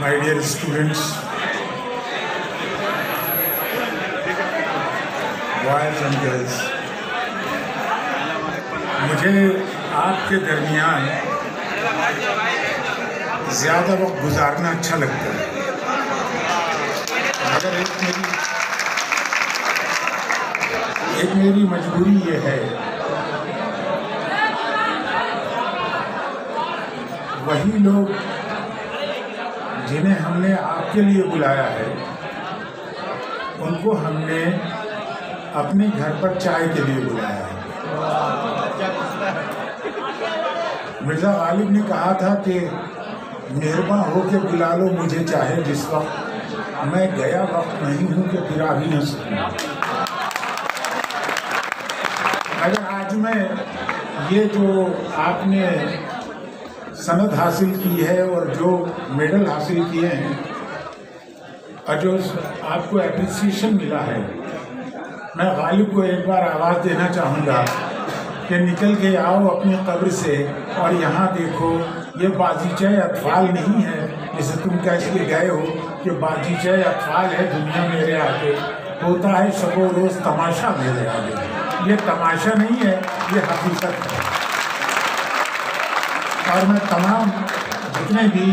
my dear students, boys and girls, मुझे आपके दरमियान ज़्यादा वक्त गुजारना अच्छा लगता है, मगर एक मेरी मजबूरी ये है, वही लोग जिन्हें हमने आपके लिए बुलाया है उनको हमने अपने घर पर चाय के लिए बुलाया है। मिर्ज़ा गालिब ने कहा था कि मेहरबान होकर बुला लो मुझे चाहे जिस वक्त, मैं गया वक्त नहीं हूँ कि फिर आ भी न सकूँ। अगर आज मैं ये जो आपने सनद हासिल की है और जो मेडल हासिल किए हैं और जो आपको एप्रिसिएशन मिला है, मैं गालिब को एक बार आवाज़ देना चाहूँगा कि निकल के आओ अपनी कब्र से और यहाँ देखो, ये बाजीचे अतफाल नहीं है जैसे तुम कह के गए हो कि बाजीचे अतफाल है दुनिया मेरे आगे, होता है शबो रोज़ तमाशा मेरे आगे। ये तमाशा नहीं है, ये हकीकत है। और मैं तमाम जितने भी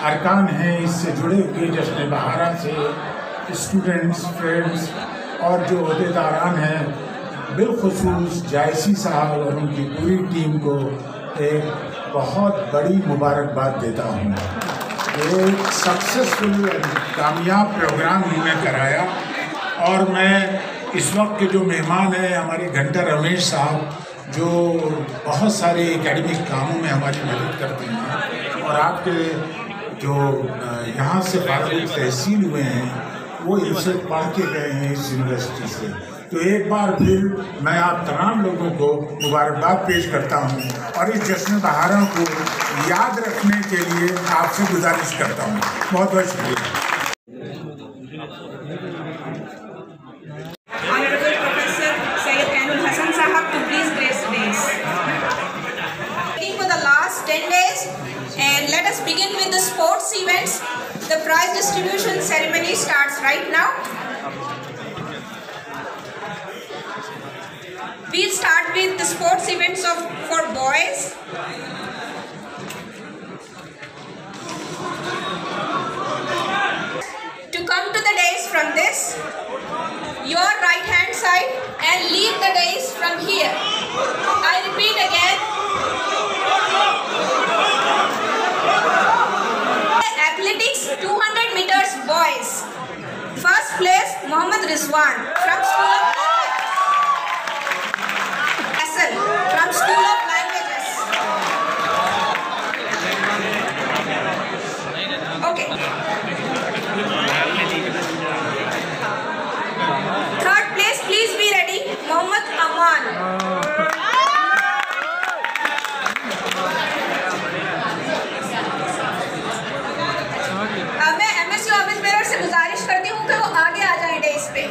अरकान हैं इससे जुड़े हुए जश्न बहारा से स्टूडेंट्स, फ्रेंड्स और जो अहदेदारान हैं, बिलखुसूस जायसी साहब और उनकी पूरी टीम को एक बहुत बड़ी मुबारकबाद देता हूँ। एक सक्सेसफुल कामयाब प्रोग्राम इन्होंने कराया और मैं इस वक्त के जो मेहमान हैं हमारे घंटा रमेश साहब, जो बहुत सारे एकेडमिक कामों में हमारी मदद करते हैं और आपके जो यहाँ से फारुख तहसील हुए हैं वो इनसे पढ़ के गए हैं इस यूनिवर्सिटी से। तो एक बार फिर मैं आप तमाम लोगों को मुबारकबाद पेश करता हूँ और इस जश्न बहारा को याद रखने के लिए आपसे गुजारिश करता हूँ। बहुत बहुत शुक्रिया। And let us begin with the sports events. The prize distribution ceremony starts right now. We'll start with the sports events for boys. To come to the dais from this, your right hand side, and leave the dais from here. I repeat again. Athletics 200 meters boys. First place Mohammad Rizwan from School of Asal from School of Languages. Okay. Third place, please be ready, Mohammad Aman. गुजारिश करती हूँ कि वो आगे आ जाएं desk पे।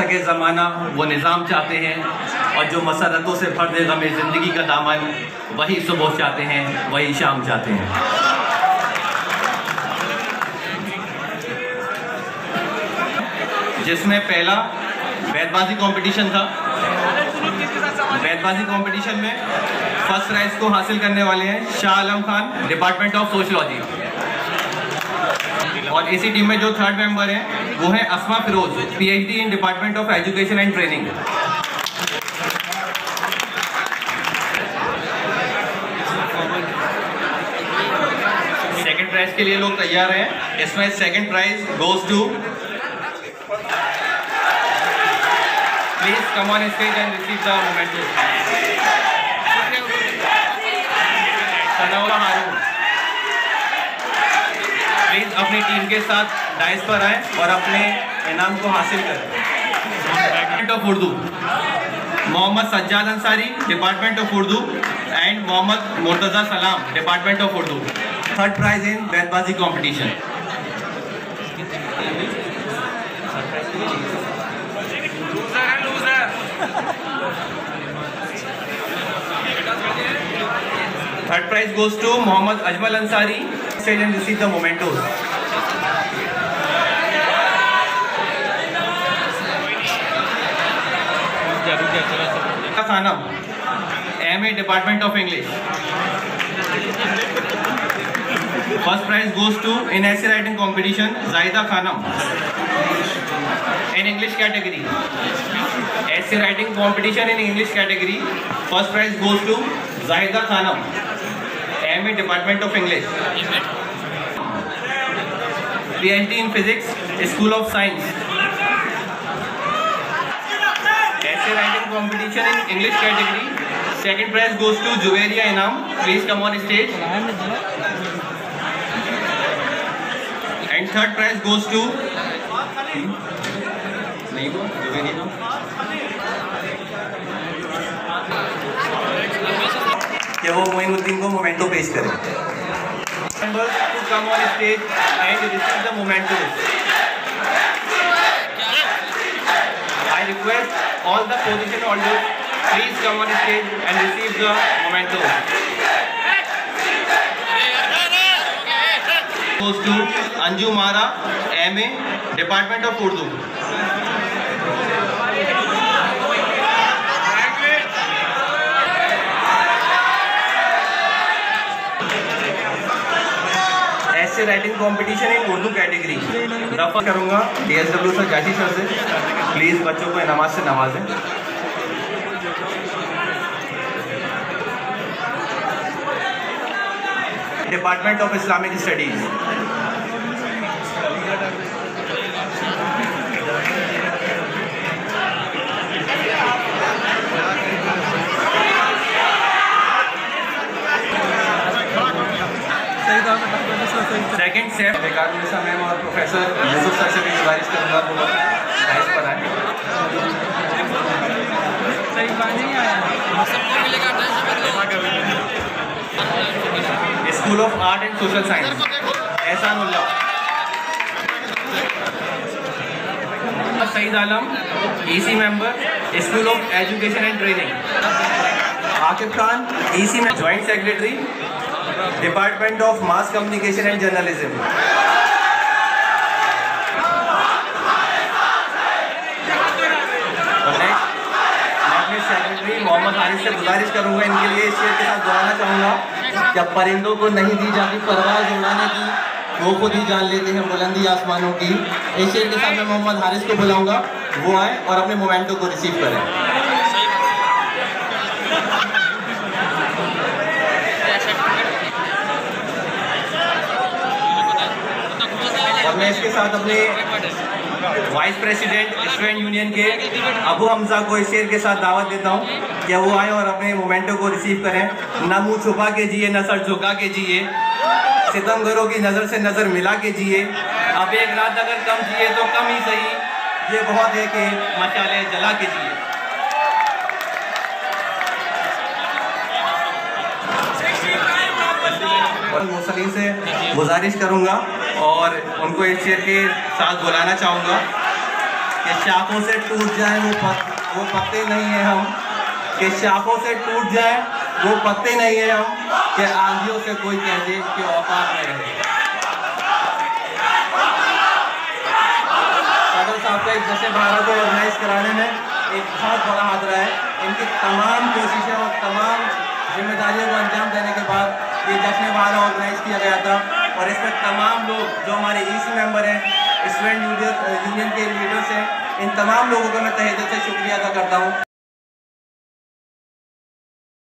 सके ज़माना वो निज़ाम चाहते हैं, और जो मसरतों से भर दे गमे ज़िंदगी का दामन, वही सुबह चाहते हैं, वही शाम चाहते हैं। जिसमें पहला बैतबाजी कंपटीशन था। बैतबाजी कंपटीशन में फर्स्ट प्राइज को हासिल करने वाले हैं Shah Alam Khan, department of sociology. और इसी टीम में जो थर्ड मेंबर हैं वो है Asma Firoz, PhD in department of education and training. Second prize के लिए लोग तैयार हैं। इसमें second prize goes to, please come on stage and receive the memento. Sanaullah Haroon, please अपनी टीम के साथ डाइस पर आए और अपने इनाम को हासिल करें। Department of Urdu Mohammad Sajjad Ansari, department of Urdu, and Mohammad Murtaza Salam, department of Urdu. Third prize in बैतबाजी competition. Third prize goes to Mohammad Ajmal Ansari. Stage and receive the mementos. Khanam, MA Department of English. First prize goes to in essay writing competition Zaida Khanam in English category. Essay writing competition in English category. First prize goes to Zaida Khanam, MA Department of English. PhD in Physics, School of Science. Essay writing competition in English category. Second prize goes to Juveria Inam. Please come on stage. And third prize goes to Juveria. कि वो मोइनुद्दीन को memento पेश करें। Members to come on stage and receive the mementos. I request all the position holders, please come on stage and receive the mementos. Goes to Anju Mara, MA, Department of Urdu. ऐसे writing competition in Urdu category रफा करूंगा DSW sir, जाजी sir से। Please बच्चों को नमाज से नवाजें। Department of Islamic studies. Second सेफ बेकारुनिसा मैम और प्रोफेसर यूसुफ सर से भी गुजारिश करूँगा वो डाइस पर आए। School of art and social science Ehsanullah. Saeed Alam, EC member, school of education and training. Aqib Khan, EC में joint secretary, department of mass communication and journalism. Secretary Mohammad Haris से गुजारिश करूंगा इनके लिए इस शेर के साथ दोहराना चाहूँगा, जब परिंदों को नहीं दी जाती परवाज़ उड़ाने की, वो खुद ही जान लेते हैं बुलंदी आसमानों की। इस शेर के साथ मैं मोहम्मद हारिस को बुलाऊंगा, वो आए और अपने मोमेंटो को रिसीव करें। और मैं इसके साथ अपने वाइस प्रेसिडेंट स्टूडेंट यूनियन के अबू हमजा को इस शेर के साथ दावत देता हूँ कि वो आए और अपने मोमेंटो को रिसीव करें। न मुँह छुपा के जिए, न सर झुका के जिए, सितमगरों की नज़र से नज़र मिला के जिए। अब एक रात अगर कम जिए तो कम ही सही, ये बहुत है कि मशाले जला के जिए। और मुसलिन से गुजारिश करूंगा और उनको इस शेर के साथ बुलाना चाहूँगा कि कि शाखों से टूट जाए वो पत्ते नहीं है हम, कि शाखों से टूट जाए वो पत्ते नहीं है हम, कि आंधियों से कोई कह दे कि औकात में रहे। सदर साहब का एक जश्न भारत को ऑर्गेनाइज कराने में एक बहुत बड़ा हाथ रहा है। इनकी तमाम कोशिशें और तमाम जिम्मेदारियों को अंजाम देने के बाद ये जश्न भारत ऑर्गेनाइज किया गया था और इसमें तमाम लोग जो हमारे ईसी मेंबर हैं, स्टूडेंट यूनियन के लीडर्स हैं, इन तमाम लोगों का मैं तहे दिल से शुक्रिया अदा करता हूँ।